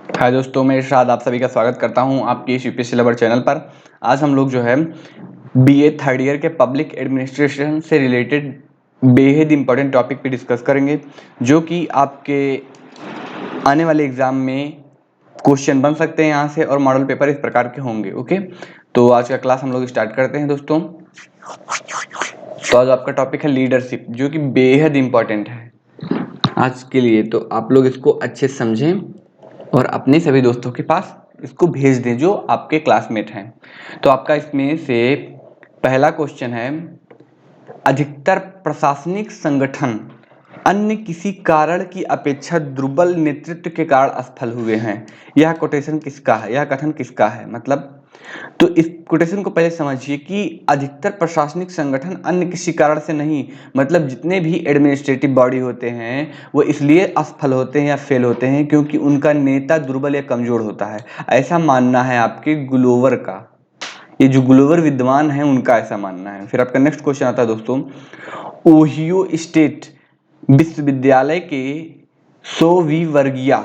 हाय दोस्तों, मैं इरशाद आप सभी का स्वागत करता हूं आपकी इस यूपीएससी लवर चैनल पर। आज हम लोग जो है बीए थर्ड ईयर के पब्लिक एडमिनिस्ट्रेशन से रिलेटेड बेहद इंपॉर्टेंट टॉपिक पे डिस्कस करेंगे, जो कि आपके आने वाले एग्जाम में क्वेश्चन बन सकते हैं यहाँ से, और मॉडल पेपर इस प्रकार के होंगे। ओके, तो आज का क्लास हम लोग स्टार्ट करते हैं दोस्तों। तो आज आपका टॉपिक है लीडरशिप, जो कि बेहद इंपॉर्टेंट है आज के लिए। तो आप लोग इसको अच्छे से समझें और अपने सभी दोस्तों के पास इसको भेज दें जो आपके क्लासमेट हैं। तो आपका इसमें से पहला क्वेश्चन है, अधिकतर प्रशासनिक संगठन अन्य किसी कारण की अपेक्षा दुर्बल नेतृत्व के कारण असफल हुए हैं। यह कोटेशन किसका है, यह कथन किसका है? मतलब तो इस कोटेशन को पहले समझिए कि अधिकतर प्रशासनिक संगठन अन्य किसी कारण से नहीं, मतलब जितने भी एडमिनिस्ट्रेटिव बॉडी होते हैं वो इसलिए असफल होते हैं या फेल होते हैं क्योंकि उनका नेता दुर्बल या कमजोर होता है। ऐसा मानना है आपके ग्लोवर का, ये जो ग्लोवर विद्वान है उनका ऐसा मानना है। फिर आपका नेक्स्ट क्वेश्चन आता है दोस्तों, ओहियो स्टेट विश्वविद्यालय के 100वीं वर्गीय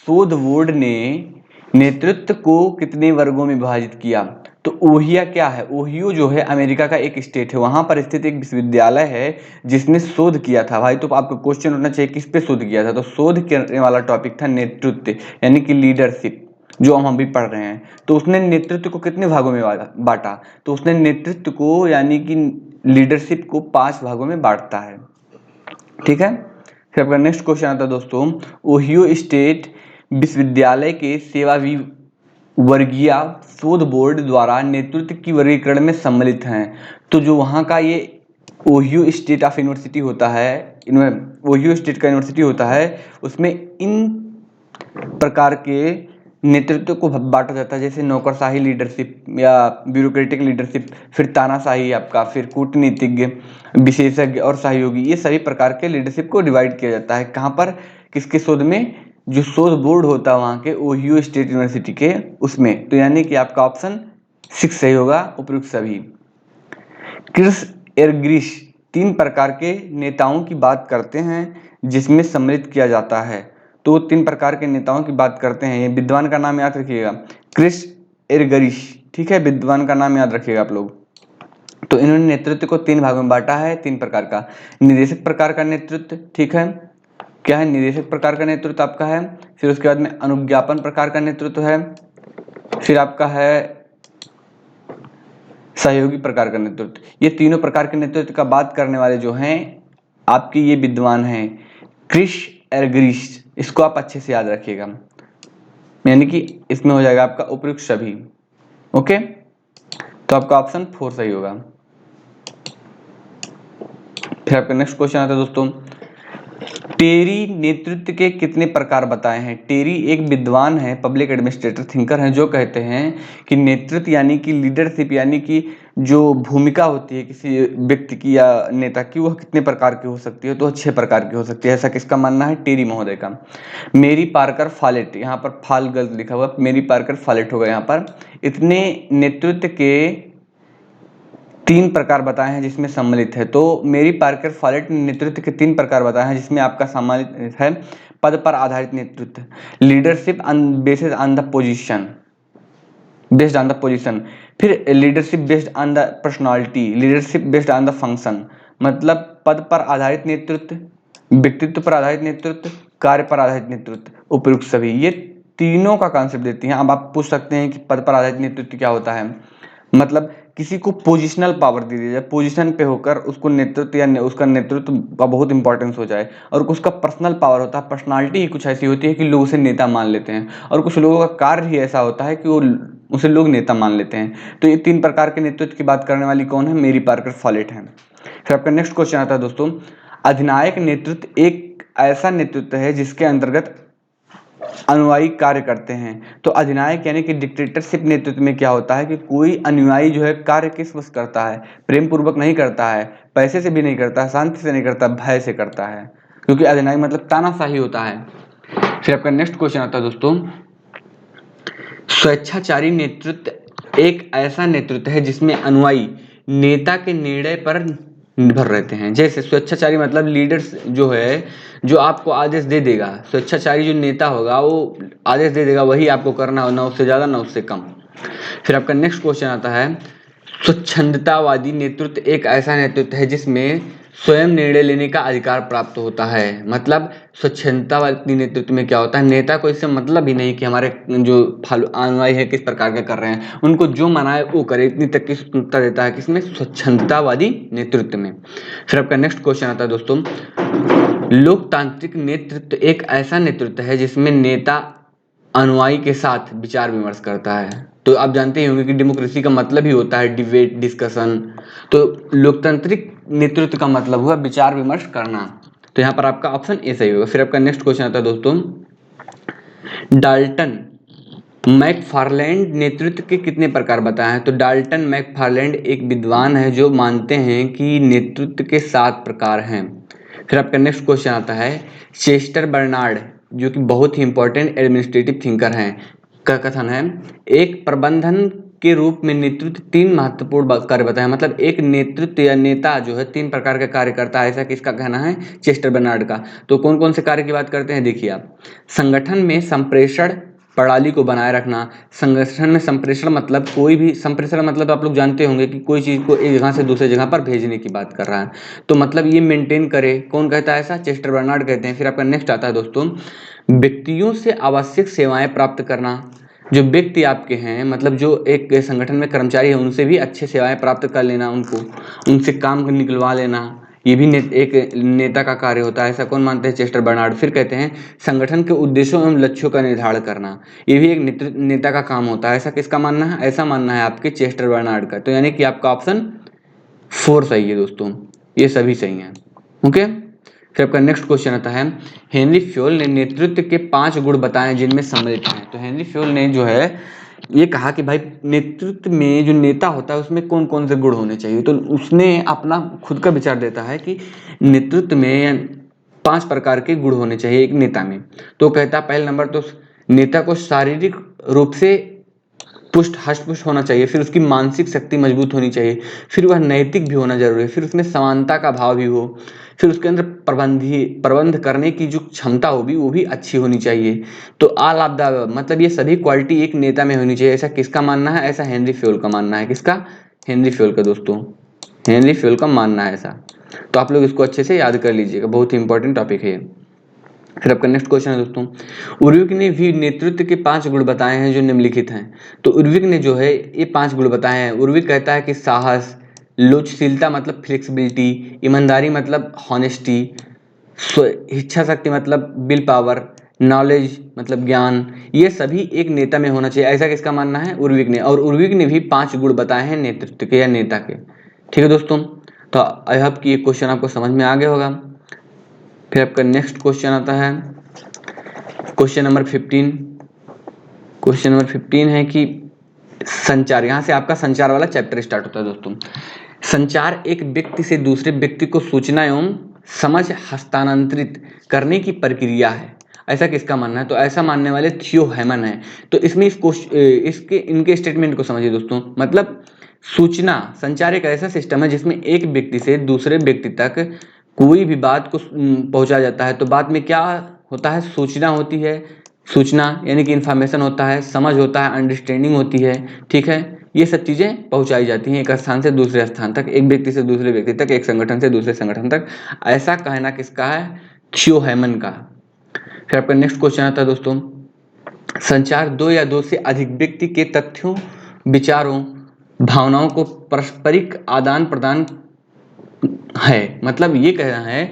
शोध बोर्ड ने नेतृत्व को कितने वर्गों में विभाजित किया? तो ओहियो क्या है? ओहियो जो है अमेरिका का एक स्टेट है, वहां पर स्थित एक विश्वविद्यालय है जिसने शोध किया था। भाई तो आपको क्वेश्चन होना चाहिए किस पे शोध किया था, तो शोध करने वाला टॉपिक था नेतृत्व, यानी कि लीडरशिप, जो हम अभी पढ़ रहे हैं। तो उसने नेतृत्व को कितने भागों में बांटा? तो उसने नेतृत्व को यानी कि लीडरशिप को 5 भागों में बांटता है। ठीक है, फिर आपका नेक्स्ट क्वेश्चन आता है दोस्तों, ओहियो स्टेट विश्वविद्यालय के 7वीं वर्गीय शोध बोर्ड द्वारा नेतृत्व की वर्गीकरण में सम्मिलित हैं। तो जो वहाँ का ये ओहियो स्टेट ऑफ यूनिवर्सिटी होता है, ओहियो स्टेट का यूनिवर्सिटी होता है, उसमें इन प्रकार के नेतृत्व को बांटा जाता है, जैसे नौकरशाही लीडरशिप या ब्यूरोक्रेटिक लीडरशिप, फिर तानाशाही आपका, फिर कूटनीतिज्ञ, विशेषज्ञ और सहयोगी। ये सभी प्रकार के लीडरशिप को डिवाइड किया जाता है। कहाँ पर? किसके शोध में? जो शोध बोर्ड होता है वहाँ के ओहियो स्टेट यूनिवर्सिटी के, उसमें। तो यानी कि आपका ऑप्शन 6 सही होगा, उपयुक्त सभी। क्रिस एरग्रिश 3 प्रकार के नेताओं की बात करते हैं जिसमें सम्मिलित किया जाता है। तो 3 प्रकार के नेताओं की बात करते हैं, ये विद्वान का नाम याद रखिएगा, क्रिस एरगरिश। ठीक है, विद्वान का नाम याद रखिएगा आप लोग। तो इन्होंने नेतृत्व को 3 भागों में बांटा है, 3 प्रकार का। निदेशक प्रकार का नेतृत्व, ठीक है, क्या है? निदेशक प्रकार का नेतृत्व आपका है। फिर उसके बाद में अनुज्ञापन प्रकार का नेतृत्व है। फिर आपका है सहयोगी प्रकार का नेतृत्व। ये तीनों प्रकार के नेतृत्व का बात करने वाले जो हैं आपके ये विद्वान हैं, क्रिस एरग्रिश। इसको आप अच्छे से याद रखिएगा, यानी कि इसमें हो जाएगा आपका उपयुक्त सभी। ओके, तो आपका ऑप्शन 4 सही होगा। फिर आपका नेक्स्ट क्वेश्चन आता है दोस्तों, टेरी नेतृत्व के कितने प्रकार बताए हैं? टेरी एक विद्वान है, पब्लिक एडमिनिस्ट्रेटर थिंकर हैं, जो कहते हैं कि नेतृत्व यानी कि लीडरशिप यानी कि जो भूमिका होती है किसी व्यक्ति की या नेता की, वह कितने प्रकार की हो सकती है? तो 6 प्रकार की हो सकती है। ऐसा किसका मानना है? टेरी महोदय का। मेरी पार्कर फॉलेट, यहाँ पर फाल गलत लिखा हुआ, मेरी पार्कर फॉलेट होगा यहाँ पर। इतने नेतृत्व के 3 प्रकार बताए हैं जिसमें सम्मिलित है। तो मेरी पार्कर फॉलेट ने नेतृत्व के 3 प्रकार बताए हैं जिसमें आपका सम्मिलित है पद पर आधारित नेतृत्व, leadership based on the position, based on the position, फिर leadership based on the personality, leadership based on the function. मतलब पद पर आधारित नेतृत्व, व्यक्तित्व पर आधारित नेतृत्व, कार्य पर आधारित नेतृत्व, उपयुक्त सभी। ये तीनों का कॉन्सेप्ट देती हैं। अब आप पूछ सकते हैं कि पद पर आधारित नेतृत्व क्या होता है? मतलब किसी को पोजिशनल पावर दे दी जाए, पोजीशन पे होकर उसको नेतृत्व या उसका नेतृत्व का बहुत इंपॉर्टेंस हो जाए। और उसका पर्सनल पावर होता है, पर्सनालिटी ही कुछ ऐसी होती है कि लोग उसे नेता मान लेते हैं, और कुछ लोगों का कार्य ही ऐसा होता है कि वो उसे लोग नेता मान लेते हैं। तो ये 3 प्रकार के नेतृत्व की बात करने वाली कौन है? मेरी पार्कर फॉलेट है। फिर आपका नेक्स्ट क्वेश्चन आता है दोस्तों, अधिनायक नेतृत्व एक ऐसा नेतृत्व है जिसके अंतर्गत अनुयायी कार्य करते हैं। तो अधिनायक यानी कि डिक्टेटरशिप नेतृत्व में क्या होता है कि कोई अनुयायी जो है कार्य किस वश करता है? प्रेम पूर्वक नहीं करता है, पैसे से भी नहीं करता है, शांति से नहीं करता, भय से करता है, क्योंकि अधिनायक मतलब तानाशाही होता है। फिर आपका नेक्स्ट क्वेश्चन आता है दोस्तों, स्वेच्छाचारी नेतृत्व एक ऐसा नेतृत्व है जिसमें अनुयायी नेता के निर्णय पर निर्भर रहते हैं। जैसे स्वेच्छाचारी मतलब लीडर्स जो है, जो आपको आदेश दे देगा, स्वेच्छाचारी जो नेता होगा वो आदेश दे देगा, वही आपको करना हो, ना उससे ज़्यादा ना उससे कम। फिर आपका नेक्स्ट क्वेश्चन आता है, स्वच्छंदतावादी नेतृत्व एक ऐसा नेतृत्व है जिसमें स्वयं निर्णय लेने का अधिकार प्राप्त होता है। मतलब स्वच्छंदतावादी नेतृत्व में क्या होता है, नेता को इससे मतलब ही नहीं कि हमारे जो फॉलो अनुयायी है किस प्रकार के कर रहे हैं, उनको जो मना है वो करे, इतनी तक की स्वतंत्रता देता है किसमें, स्वच्छंदतावादी नेतृत्व में। फिर आपका नेक्स्ट क्वेश्चन आता है दोस्तों, लोकतांत्रिक नेतृत्व एक ऐसा नेतृत्व है जिसमें नेता अनुयायी के साथ विचार विमर्श करता है। तो आप जानते ही होंगे कि डेमोक्रेसी का मतलब ही होता है डिबेट, डिस्कशन। तो लोकतांत्रिक नेतृत्व का मतलब हुआ विचार विमर्श करना। तो यहाँ पर आपका ऑप्शन ए सही होगा। फिर आपका नेक्स्ट क्वेश्चन आता है दोस्तों, डाल्टन मैकफार्लैंड नेतृत्व के कितने प्रकार बताए हैं। तो डाल्टन मैकफार्लैंड एक विद्वान है जो मानते हैं कि नेतृत्व के 7 प्रकार हैं। फिर आपका नेक्स्ट क्वेश्चन आता है, चेस्टर बर्नार्ड जो कि बहुत ही इंपॉर्टेंट एडमिनिस्ट्रेटिव थिंकर हैं का कथन है, एक प्रबंधन के रूप में नेतृत्व 3 महत्वपूर्ण कार्य बताएं। मतलब एक नेतृत्व या नेता जो है 3 प्रकार के कार्य करता है, ऐसा किसका कहना है, चेस्टर बर्नार्ड का। तो कौन कौन से कार्य की बात करते हैं, देखिए आप, संगठन में संप्रेषण प्रणाली को बनाए रखना। संगठन में संप्रेषण मतलब कोई भी, संप्रेषण मतलब आप लोग जानते होंगे कि कोई चीज़ को एक जगह से दूसरे जगह पर भेजने की बात कर रहा है। तो मतलब ये मेंटेन करे, कौन कहता है ऐसा, चेस्टर बर्नार्ड कहते हैं। फिर आपका नेक्स्ट आता है दोस्तों, व्यक्तियों से आवश्यक सेवाएं प्राप्त करना। जो व्यक्ति आपके हैं, मतलब जो एक संगठन में कर्मचारी है, उनसे भी अच्छे सेवाएं प्राप्त कर लेना, उनसे काम निकलवा लेना, ये भी एक नेता का कार्य होता है। ऐसा कौन मानते हैं, चेस्टर बर्नार्ड। फिर कहते हैं संगठन के उद्देश्यों एवं लक्ष्यों का निर्धारण करना, ये भी एक नेता का काम होता है। ऐसा किसका मानना है, ऐसा मानना है आपके चेस्टर बर्नार्ड का। तो यानी कि आपका ऑप्शन 4 सही है दोस्तों, ये सभी सही हैं। ओके। फिर आपका नेक्स्ट क्वेश्चन आता है, हेनरी फ्योल ने नेतृत्व के 5 गुण बताए जिनमें सम्मिलित हैं। तो हेनरी फ्योल ने जो है ये कहा कि भाई नेतृत्व में जो नेता होता है उसमें कौन कौन से गुण होने चाहिए। तो उसने अपना खुद का विचार देता है कि नेतृत्व में 5 प्रकार के गुण होने चाहिए एक नेता में। तो कहता है पहले नंबर तो नेता को शारीरिक रूप से हष्ट-पुष्ट होना चाहिए। फिर उसकी मानसिक शक्ति मजबूत होनी चाहिए। फिर वह नैतिक भी होना जरूरी है। फिर उसमें समानता का भाव भी हो। फिर उसके अंदर प्रबंध करने की जो क्षमता होगी वो भी अच्छी होनी चाहिए। तो ऑल ऑफ द मतलब ये सभी क्वालिटी एक नेता में होनी चाहिए। ऐसा किसका मानना है, ऐसा हेनरी फ्योल का मानना है। किसका, हेनरी फ्योल का दोस्तों, हेनरी फ्योल का मानना है ऐसा। तो आप लोग इसको अच्छे से याद कर लीजिएगा, बहुत ही इंपॉर्टेंट टॉपिक है। फिर आपका नेक्स्ट क्वेश्चन है दोस्तों, उर्विक ने भी नेतृत्व के 5 गुण बताए हैं जो निम्नलिखित हैं। तो उर्विक ने जो है ये 5 गुण बताए हैं। उर्विक कहता है कि साहस, लोचशीलता मतलब फ्लेक्सिबिलिटी, ईमानदारी मतलब हॉनेस्टी, इच्छा शक्ति मतलब विल पावर, नॉलेज मतलब ज्ञान, ये सभी एक नेता में होना चाहिए। ऐसा किसका मानना है, उर्विक ने। और उर्विक ने भी 5 गुण बताए हैं नेतृत्व के या नेता के। ठीक है दोस्तों, तो आई होप कि ये क्वेश्चन आपको समझ में आ गया होगा। फिर आपका नेक्स्ट क्वेश्चन आता है क्वेश्चन नंबर 15। क्वेश्चन नंबर 15 है कि संचार, यहाँ से आपका संचार वाला चैप्टर स्टार्ट होता है दोस्तों। संचार एक व्यक्ति से दूसरे व्यक्ति को सूचना एवं समझ हस्तांतरित करने की प्रक्रिया है। ऐसा किसका मानना है, तो ऐसा मानने वाले थियो हेमन है। तो इसमें इसके इनके स्टेटमेंट को समझिए दोस्तों। मतलब सूचना, संचार एक ऐसा सिस्टम है जिसमें एक व्यक्ति से दूसरे व्यक्ति तक कोई भी बात को पहुंचाया जाता है। तो बात में क्या होता है, सूचना होती है, सूचना यानी कि इंफॉर्मेशन होता है, समझ होता है, अंडरस्टैंडिंग होती है। ठीक है, ये सब चीज़ें पहुंचाई जाती हैं एक स्थान से दूसरे स्थान तक, एक व्यक्ति से दूसरे व्यक्ति तक, एक संगठन से दूसरे संगठन तक। ऐसा कहना किसका है, थियो हेमन का। फिर आपका नेक्स्ट क्वेश्चन आता है दोस्तों, संचार 2 या 2 से अधिक व्यक्ति के तथ्यों, विचारों, भावनाओं को पारस्परिक आदान प्रदान है। मतलब ये कहना है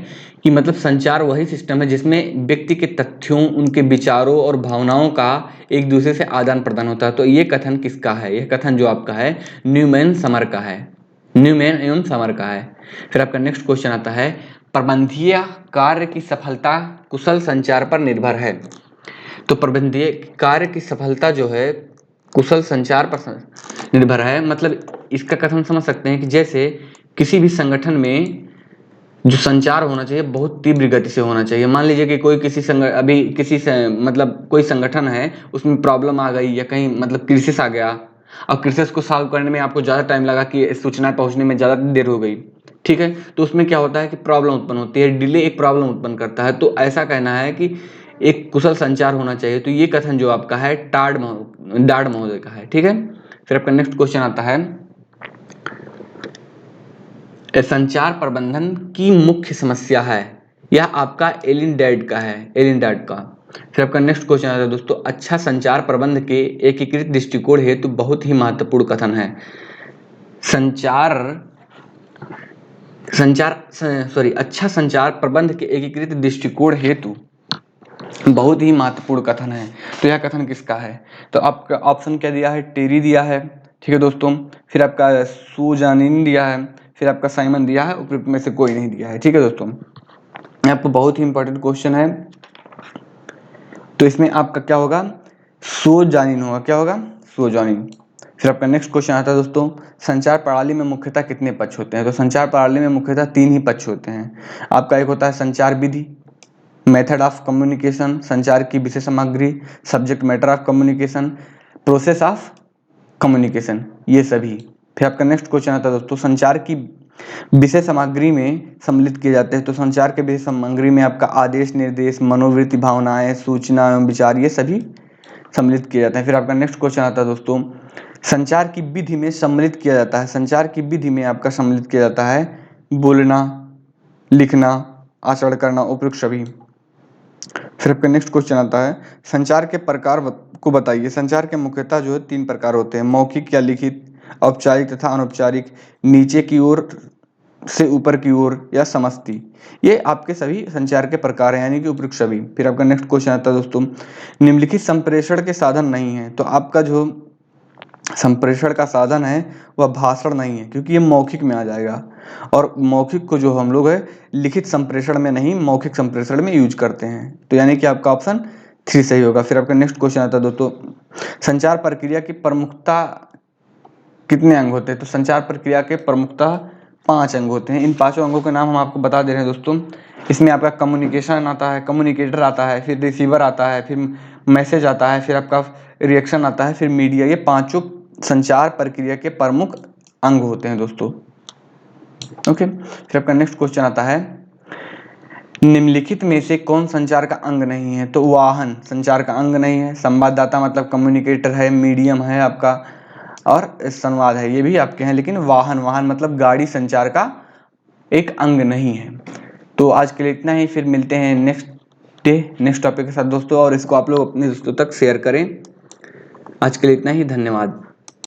कि मतलब संचार वही सिस्टम है जिसमें व्यक्ति के तथ्यों, उनके विचारों और भावनाओं का एक दूसरे से आदान प्रदान होता है। तो ये कथन किसका है, यह कथन जो आपका है न्यूमैन समर का है, न्यूमैन एवं समर का है। फिर आपका नेक्स्ट क्वेश्चन आता है, प्रबंधीय कार्य की सफलता कुशल संचार पर निर्भर है। तो प्रबंधीय कार्य की सफलता जो है कुशल संचार पर निर्भर है। मतलब इसका कथन समझ सकते हैं कि जैसे किसी भी संगठन में जो संचार होना चाहिए बहुत तीव्र गति से होना चाहिए। मान लीजिए कि कोई मतलब कोई संगठन है, उसमें प्रॉब्लम आ गई या कहीं मतलब क्राइसिस आ गया, और क्राइसिस को सॉल्व करने में आपको ज़्यादा टाइम लगा कि सूचना पहुंचने में ज़्यादा देर हो गई, ठीक है। तो उसमें क्या होता है कि प्रॉब्लम उत्पन्न होती है, डिले एक प्रॉब्लम उत्पन्न करता है। तो ऐसा कहना है कि एक कुशल संचार होना चाहिए। तो ये कथन जो आपका है डाड महोदय का है। ठीक है। फिर आपका नेक्स्ट क्वेश्चन आता है, संचार प्रबंधन की मुख्य समस्या है, यह आपका एलिन डैड का है, एलिन डैड का। फिर आपका नेक्स्ट क्वेश्चन आता है दोस्तों, अच्छा संचार प्रबंध के एकीकृत दृष्टिकोण हेतु बहुत ही महत्वपूर्ण कथन है। अच्छा संचार प्रबंध के एकीकृत दृष्टिकोण हेतु बहुत ही महत्वपूर्ण कथन है। तो यह कथन किसका है? तो आपका ऑप्शन क्या दिया है? टेरी दिया है, ठीक है दोस्तों। फिर आपका सुजानिन दिया है, फिर आपका साइमन दिया है, उपयुक्त में से कोई नहीं दिया है। ठीक है दोस्तों, आपको बहुत ही इंपॉर्टेंट क्वेश्चन है। तो इसमें आपका क्या होगा? सुजानिन होगा। क्या होगा? सुजानिन। फिर आपका नेक्स्ट क्वेश्चन आता है दोस्तों, संचार प्रणाली में मुख्यतः कितने पक्ष होते हैं? तो संचार प्रणाली में मुख्यतः 3 ही पक्ष होते हैं। आपका एक होता है संचार विधि, मेथड ऑफ कम्युनिकेशन, संचार की विषय सामग्री, subject matter of communication, process of communication, ये सभी। फिर आपका नेक्स्ट क्वेश्चन आता है दोस्तों, संचार की विषय सामग्री में सम्मिलित किए जाते हैं। तो संचार के विषय सामग्री में आपका आदेश, निर्देश, मनोवृत्ति, भावनाएं, सूचना एवं विचार, ये सभी सम्मिलित किए जाते हैं। फिर आपका नेक्स्ट क्वेश्चन आता है दोस्तों, संचार की विधि में सम्मिलित किया जाता है। संचार की विधि में आपका सम्मिलित किया जाता है बोलना, लिखना, आचरण करना, उपयुक्त सभी। फिर आपका नेक्स्ट क्वेश्चन आता है, संचार के प्रकार को बताइए। संचार के मुख्यतः जो है 3 प्रकार होते हैं, मौखिक या लिखित, औपचारिक तथा अनौपचारिक, नीचे की ओर से ऊपर की ओर या समष्टि। ये आपके सभी संचार के प्रकार हैं, यानी कि उपयुक्त सभी। फिर आपका नेक्स्ट क्वेश्चन आता है दोस्तों, निम्नलिखित संप्रेषण के साधन नहीं है। तो आपका जो संप्रेषण का साधन है वह भाषण नहीं है, क्योंकि ये मौखिक में आ जाएगा, और मौखिक को जो हम लोग है लिखित संप्रेषण में नहीं, मौखिक संप्रेषण में यूज करते हैं। तो यानी कि आपका ऑप्शन 3 सही होगा। फिर आपका नेक्स्ट क्वेश्चन आता है दोस्तों, संचार प्रक्रिया की प्रमुखता कितने अंग होते हैं? तो संचार प्रक्रिया के प्रमुखता 5 अंग होते हैं। इन 5 अंगों के नाम हम आपको बता दे रहे हैं दोस्तों। इसमें आपका कम्युनिकेशन आता है, कम्युनिकेटर आता है, फिर रिसीवर आता है, फिर मैसेज आता है, फिर आपका रिएक्शन आता है, फिर मीडिया। ये 5 संचार प्रक्रिया के प्रमुख अंग होते हैं दोस्तों। ओके। फिर आपका नेक्स्ट क्वेश्चन आता है, निम्नलिखित में से कौन संचार का अंग नहीं है? तो वाहन संचार का अंग नहीं है, संवाददाता मतलब कम्युनिकेटर है, मीडियम है आपका, और संवाद है, ये भी आपके हैं। लेकिन वाहन मतलब गाड़ी संचार का एक अंग नहीं है। तो आज के लिए इतना ही, फिर मिलते हैं नेक्स्ट टॉपिक के साथ दोस्तों, और इसको आप लोग अपने दोस्तों तक शेयर करें। आज के लिए इतना ही, धन्यवाद।